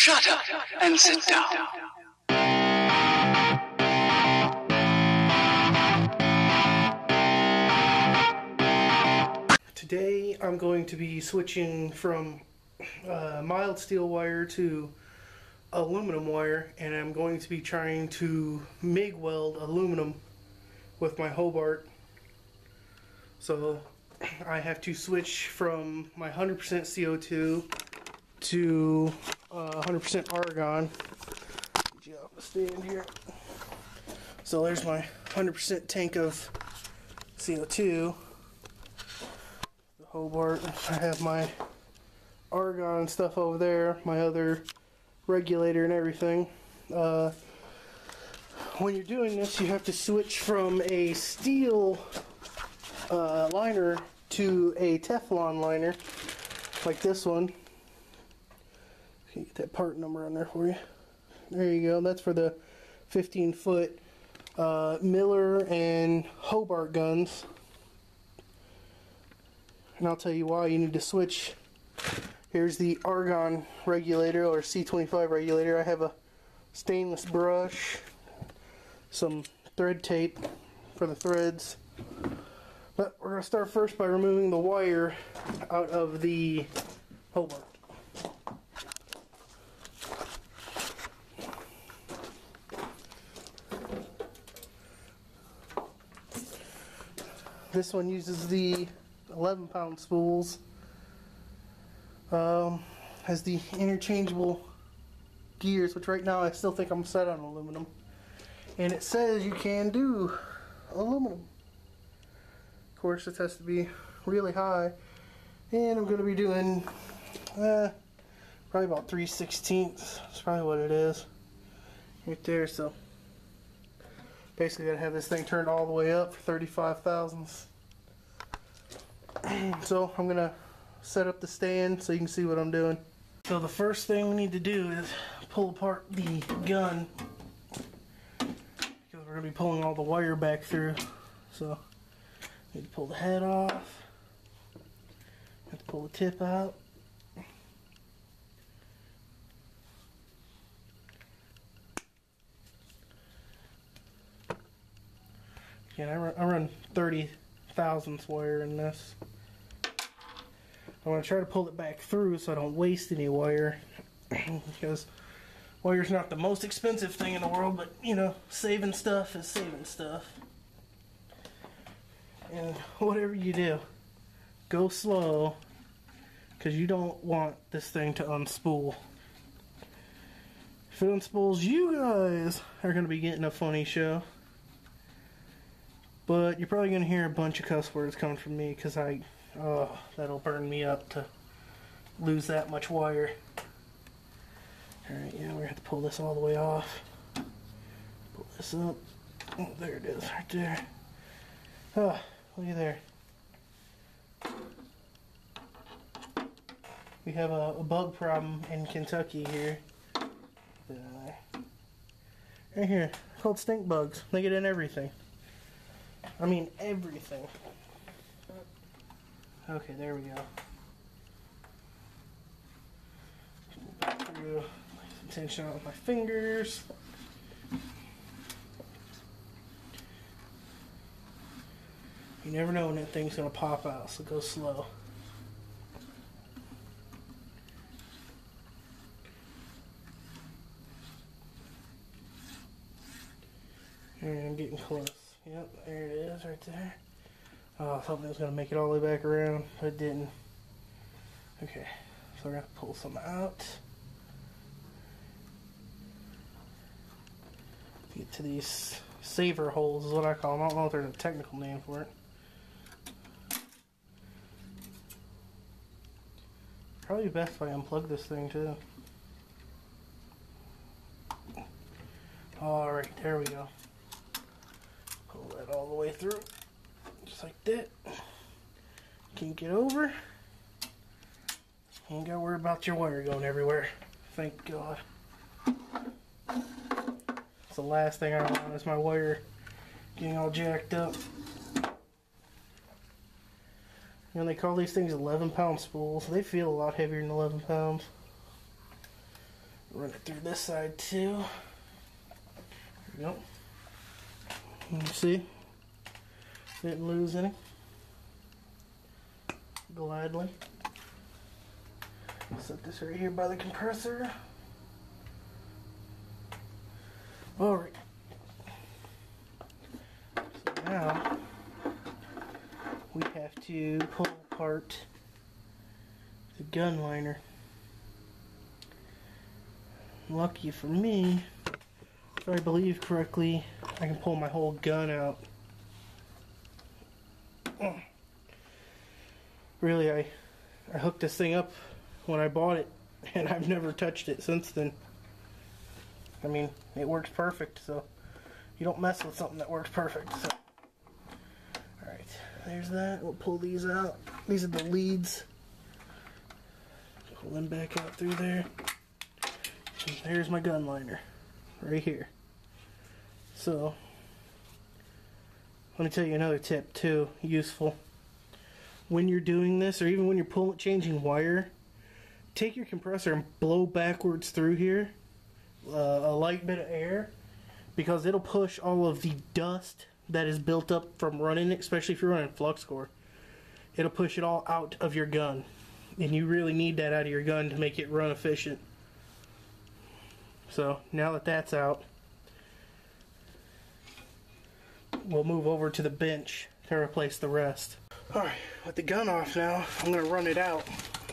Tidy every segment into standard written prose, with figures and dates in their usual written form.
Shut up and sit down. Today I'm going to be switching from mild steel wire to aluminum wire, and I'm going to be trying to MIG weld aluminum with my Hobart. So I have to switch from my 100% CO2 to 100% argon. Get you off the stand here. So there's my 100% tank of CO2. The Hobart. I have my argon stuff over there, my other regulator and everything. When you're doing this, you have to switch from a steel liner to a Teflon liner, like this one. Get that part number on there for you. There you go. That's for the 15-foot Miller and Hobart guns. And I'll tell you why you need to switch. Here's the argon regulator, or C25 regulator. I have a stainless brush, some thread tape for the threads. But we're going to start first by removing the wire out of the Hobart. This one uses the 11-pound spools. Has the interchangeable gears, which right now I still think I'm set on aluminum. And it says you can do aluminum. Of course, this has to be really high. And I'm going to be doing probably about 3/16. That's probably what it is. Right there, so basically got to have this thing turned all the way up for 35 thousandths. So I'm going to set up the stand so you can see what I'm doing. So the first thing we need to do is pull apart the gun, because we're going to be pulling all the wire back through. So need to pull the head off, have to pull the tip out. Again, I run 30 thousandths wire in this. I'm going to try to pull it back through so I don't waste any wire, because wire's not the most expensive thing in the world, but you know, saving stuff is saving stuff. And whatever you do, go slow, because you don't want this thing to unspool. If it unspools, you guys are going to be getting a funny show. But you're probably going to hear a bunch of cuss words coming from me, because that'll burn me up to lose that much wire. Alright, yeah, we're going to have to pull this all the way off. Pull this up. Oh, there it is, right there. Oh, look at there. We have a bug problem in Kentucky here. Right here, called stink bugs. They get in everything. I mean, everything. Okay, there we go. Back through. Some tension on with my fingers. You never know when that thing's going to pop out, so go slow. And I'm getting close. Yep, there it is, right there. Oh, I was hoping it was going to make it all the way back around, but it didn't. Okay, so we're going to pull some out. Get to these saver holes is what I call them. I don't know if there's a technical name for it. Probably best if I unplug this thing too. Alright, there we go. Pull that all the way through. Just like that. Can't get over. Ain't gotta worry about your wire going everywhere. Thank God. That's the last thing I want, is my wire getting all jacked up. You know, they call these things 11-pound spools. They feel a lot heavier than 11 pounds. Run it through this side too. There we go. You see? Didn't lose any. Gladly. Set this right here by the compressor. Alright. So now we have to pull apart the gun liner. Lucky for me, if I believe correctly, I can pull my whole gun out. Really, I hooked this thing up when I bought it, and I've never touched it since then. I mean, it works perfect, so you don't mess with something that works perfect. So, alright, there's that. We'll pull these out. These are the leads. Pull them back out through there. And there's my gun liner, right here. So, let me tell you another tip too, useful. When you're doing this, or even when you're changing wire, take your compressor and blow backwards through here, a light bit of air, because it'll push all of the dust that is built up from running it, especially if you're running flux core. It'll push it all out of your gun, and you really need that out of your gun to make it run efficient. So now that that's out, we'll move over to the bench to replace the rest. Alright, with the gun off now, I'm going to run it out,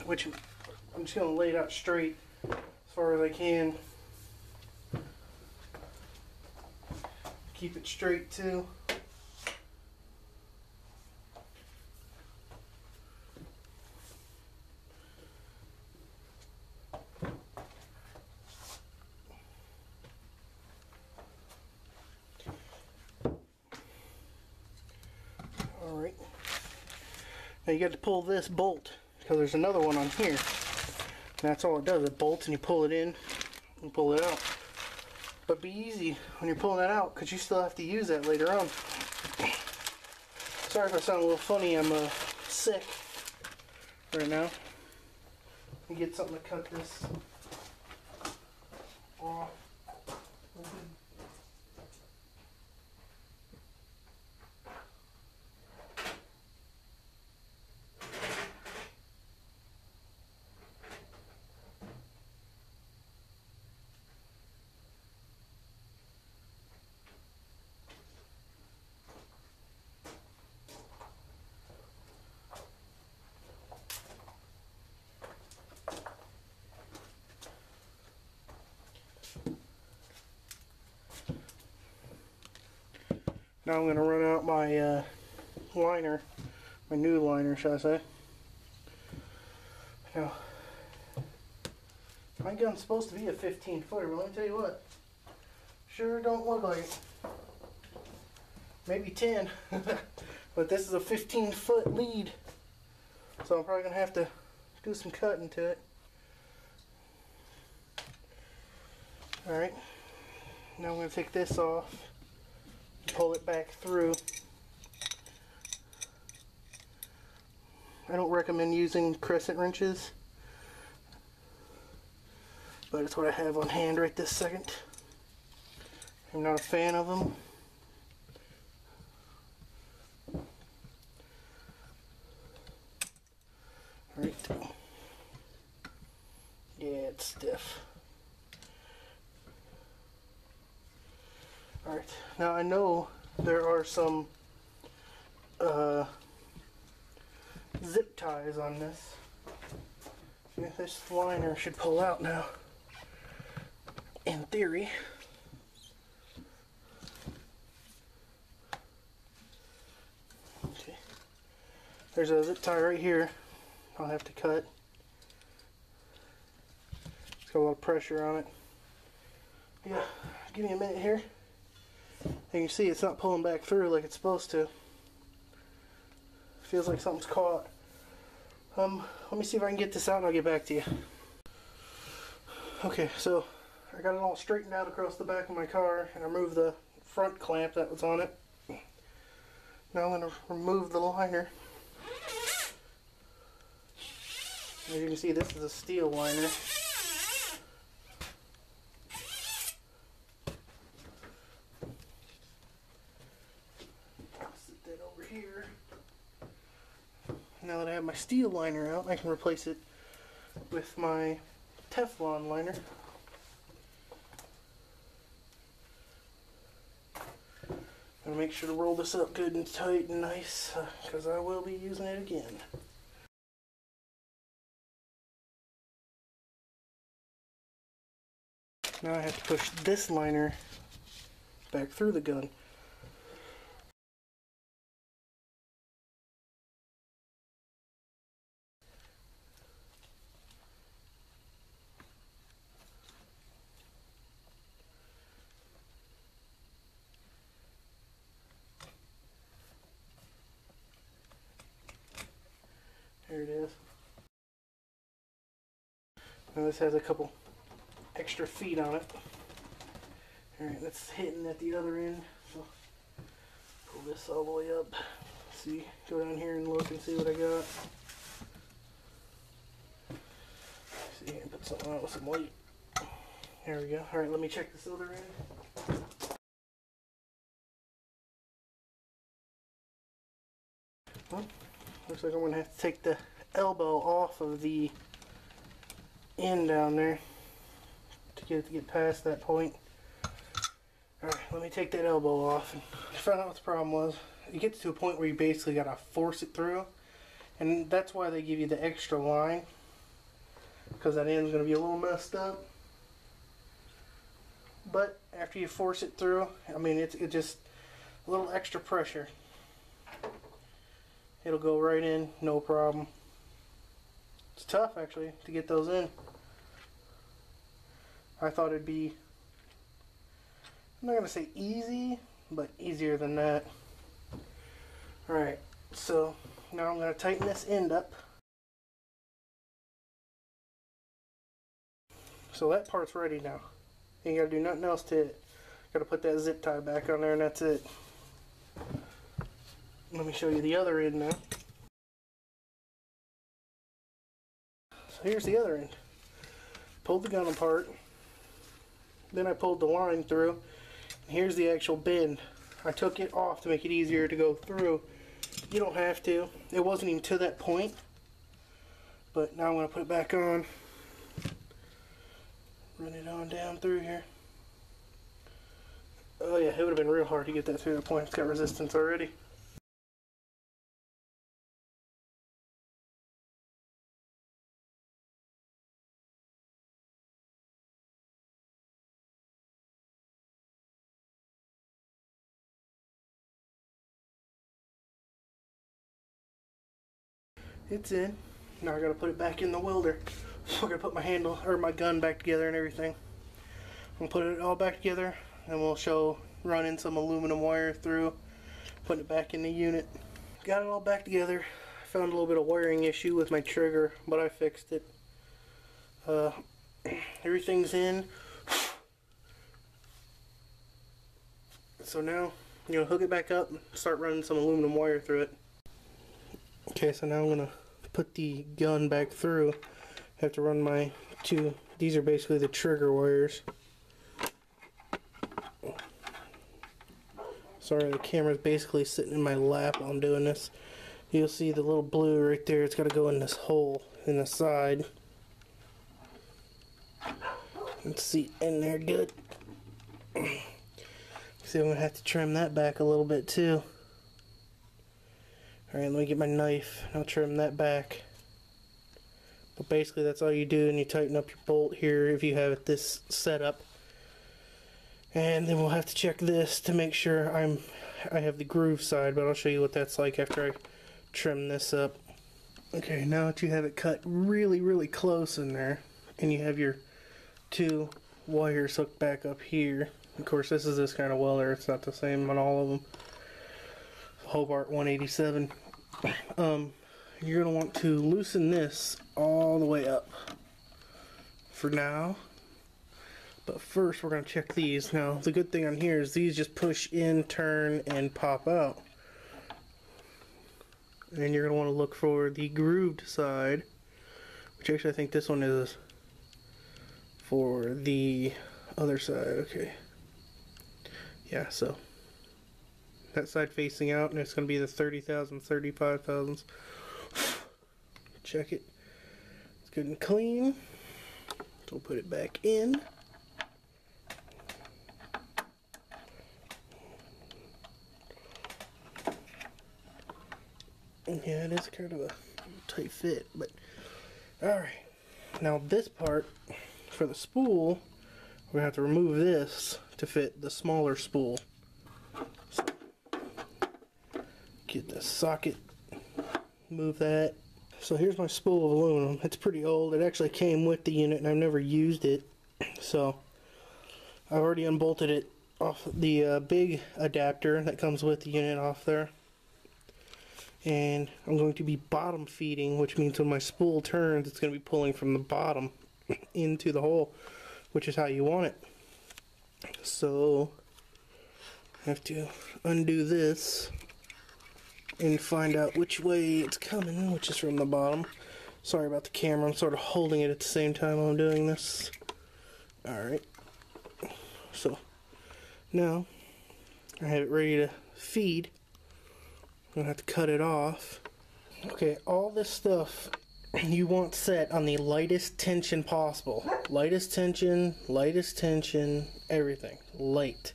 which I'm just going to lay it out straight as far as I can. Keep it straight too. Alright. Now you got to pull this bolt, because there's another one on here. And that's all it does. It bolts and you pull it in and pull it out. But be easy when you're pulling that out, because you still have to use that later on. Sorry if I sound a little funny, I'm sick right now. Let me get something to cut this off. Now I'm going to run out my liner, my new liner, shall I say. Now, my gun's supposed to be a 15 footer, but let me tell you what, sure don't look like it. Maybe 10, but this is a 15-foot lead, so I'm probably going to have to do some cutting to it. Alright, now I'm going to take this off. Pull it back through. I don't recommend using crescent wrenches, but it's what I have on hand right this second. I'm not a fan of them. Alright. Yeah, it's stiff. Alright, now I know there are some zip ties on this. This liner should pull out now, in theory. Okay, there's a zip tie right here I'll have to cut. It's got a lot of pressure on it. Yeah, give me a minute here. And you can see it's not pulling back through like it's supposed to. Feels like something's caught. Let me see if I can get this out and I'll get back to you. Okay, so I got it all straightened out across the back of my car and I removed the front clamp that was on it. Now I'm going to remove the liner. As you can see, this is a steel liner. my steel liner out, I can replace it with my Teflon liner. I'm gonna make sure to roll this up good and tight and nice, because I will be using it again. Now I have to push this liner back through the gun. There it is. Now this has a couple extra feet on it. Alright, that's hitting at the other end. So pull this all the way up. See, go down here and look and see what I got. See here, put something out with some light. There we go. Alright, let me check this other end. Well, looks like I'm going to have to take the elbow off of the end down there to get past that point. Alright, let me take that elbow off and find out what the problem was. It gets to a point where you basically got to force it through, and that's why they give you the extra line, because that end's going to be a little messed up. But after you force it through, I mean, it's just a little extra pressure. It'll go right in, no problem. It's tough actually to get those in. I thought it'd be, I'm not going to say easy, but easier than that. Alright, so now I'm going to tighten this end up. So that part's ready now. You got to do nothing else to it. Got to put that zip tie back on there and that's it. Let me show you the other end now. So here's the other end. Pulled the gun apart. Then I pulled the line through. And here's the actual bend. I took it off to make it easier to go through. You don't have to. It wasn't even to that point. But now I'm going to put it back on. Run it on down through here. Oh yeah, it would have been real hard to get that through that point. It's got resistance already. It's in. Now I gotta put it back in the welder. So I'm gonna put my handle or my gun back together and everything. I'm gonna put it all back together and we'll show running some aluminum wire through, putting it back in the unit. Got it all back together. I found a little bit of wiring issue with my trigger, but I fixed it. Everything's in. So now, hook it back up and start running some aluminum wire through it. Okay, so now I'm gonna put the gun back through. I have to run my two, these are basically the trigger wires. Sorry, the camera's basically sitting in my lap while I'm doing this. You'll see the little blue right there, it's gotta go in this hole in the side. Let's see, in there good. See, I'm gonna have to trim that back a little bit too. Alright, let me get my knife and I'll trim that back. But basically that's all you do, and you tighten up your bolt here if you have it this setup. And then we'll have to check this to make sure I have the groove side, but I'll show you what that's like after I trim this up. Okay, now that you have it cut really close in there, and you have your two wires hooked back up here. Of course, this is this kind of welder, it's not the same on all of them. Hobart 187. You're going to want to loosen this all the way up for now. But first we're going to check these. Now the good thing on here is these just push in, turn, and pop out. And you're going to want to look for the grooved side, which actually I think this one is for the other side. Okay. Yeah, so that side facing out, and it's going to be the 30,000, 35,000. check it. It's good and clean. So we'll put it back in. Yeah, it is kind of a tight fit, but alright. Now this part, for the spool, we're going to have to remove this to fit the smaller spool. So, get the socket, move that. So here's my spool of aluminum. It's pretty old. It actually came with the unit and I've never used it. So I've already unbolted it off the big adapter that comes with the unit off there. And I'm going to be bottom feeding, which means when my spool turns, it's going to be pulling from the bottom into the hole, which is how you want it. So I have to undo this and find out which way it's coming, which is from the bottom. Sorry about the camera, I'm sort of holding it at the same time while I'm doing this. Alright, so now I have it ready to feed. I'm going to have to cut it off. Okay, all this stuff you want set on the lightest tension possible. Lightest tension, everything. Light.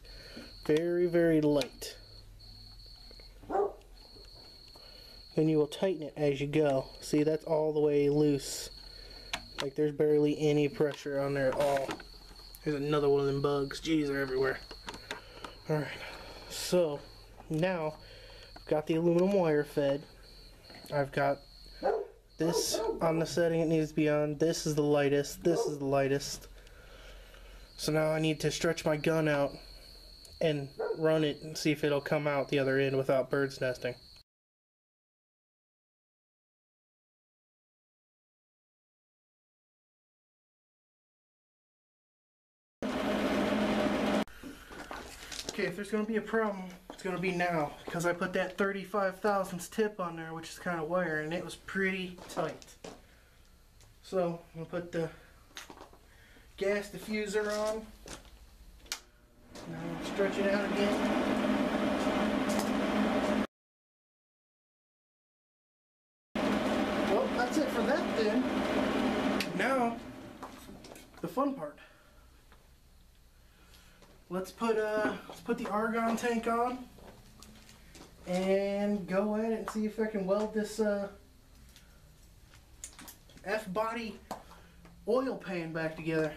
Very, very light. Then you will tighten it as you go. See, that's all the way loose. Like there's barely any pressure on there at all. There's another one of them bugs. Jeez, they're everywhere. Alright, so now I've got the aluminum wire fed. I've got this on the setting it needs to be on. This is the lightest. This is the lightest. So now I need to stretch my gun out and run it and see if it'll come out the other end without bird's nesting. Okay, if there's going to be a problem, it's going to be now, because I put that 35 thousandths tip on there, which is kind of wire, and it was pretty tight. So, I'm going to put the gas diffuser on. Now stretch it out again. Well, that's it for that then. Now, the fun part. Let's put the argon tank on and go at it and see if I can weld this F-body oil pan back together.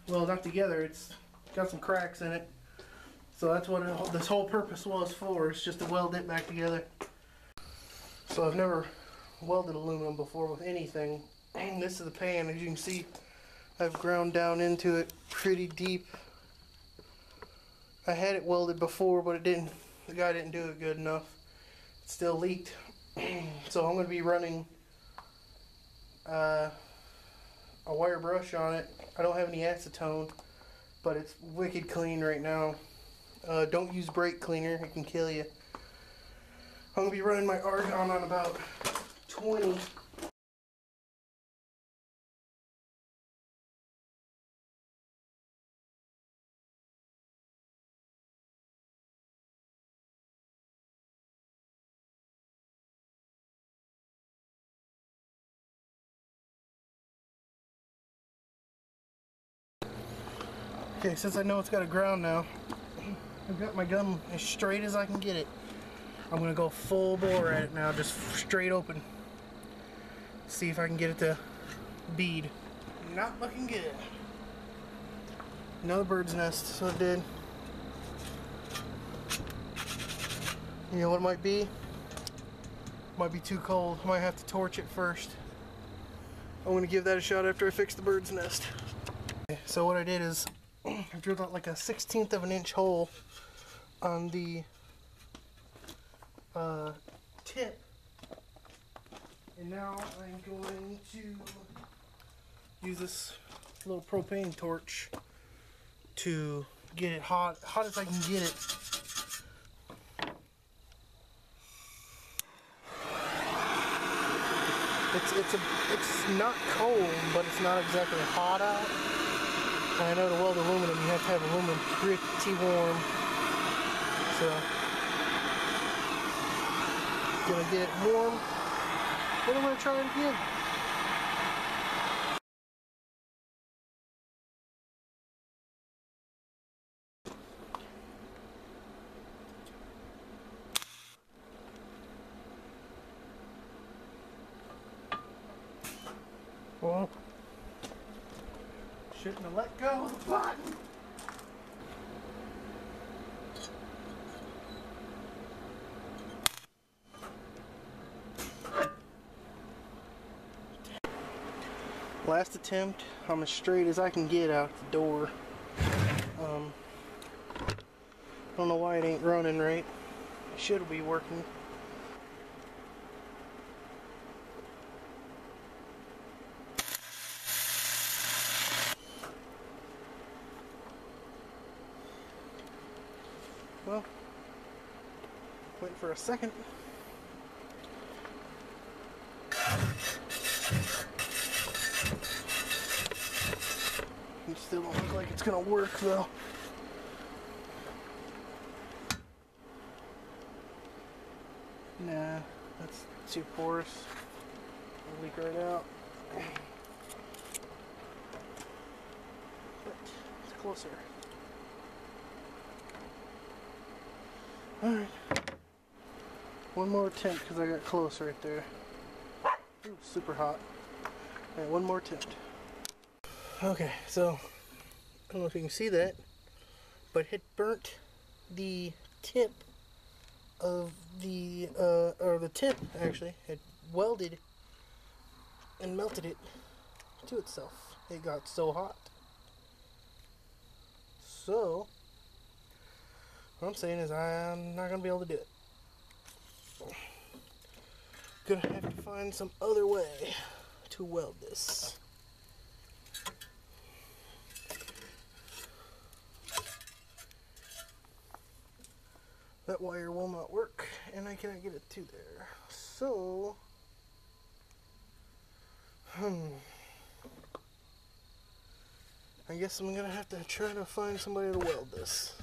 Well, not together, it's got some cracks in it. So that's what this whole purpose was for, is just to weld it back together. So I've never welded aluminum before with anything. This is the pan. As you can see, I've ground down into it pretty deep. I had it welded before, but the guy didn't do it good enough. It still leaked. So I'm going to be running a wire brush on it. I don't have any acetone, but it's wicked clean right now. Don't use brake cleaner, it can kill you. I'm going to be running my argon on about 20. Okay, since I know it's got a ground now, I've got my gun as straight as I can get it. I'm going to go full bore at it now, just straight open. See if I can get it to bead. Not looking good. Another bird's nest, so it did. You know what it might be? Might be too cold. I might have to torch it first. I'm going to give that a shot after I fix the bird's nest. Okay, so what I did is I drilled out like a 1/16 of an inch hole on the tip, and now I'm going to use this little propane torch to get it hot as I can get it. It's not cold, but it's not exactly hot out. And I know to weld aluminum, you have to have aluminum pretty warm. So, gonna get it warm. Then I'm gonna try it again. Well, shouldn't have let go of the button. Last attempt. I'm as straight as I can get out the door. I don't know why it ain't running right. It should be working. Well, wait for a second. It still don't look like it's gonna work though. Nah, that's too porous. It'll leak right out. But it's closer. Alright. One more attempt because I got close right there. Ooh, super hot. Alright, one more attempt. Okay, so I don't know if you can see that, but it burnt the tip of the, or the tip actually, had welded and melted it to itself. It got so hot. So, what I'm saying is I'm not going to be able to do it. Gonna have to find some other way to weld this. That wire will not work, and I cannot get it to there. So, I guess I'm gonna have to try to find somebody to weld this.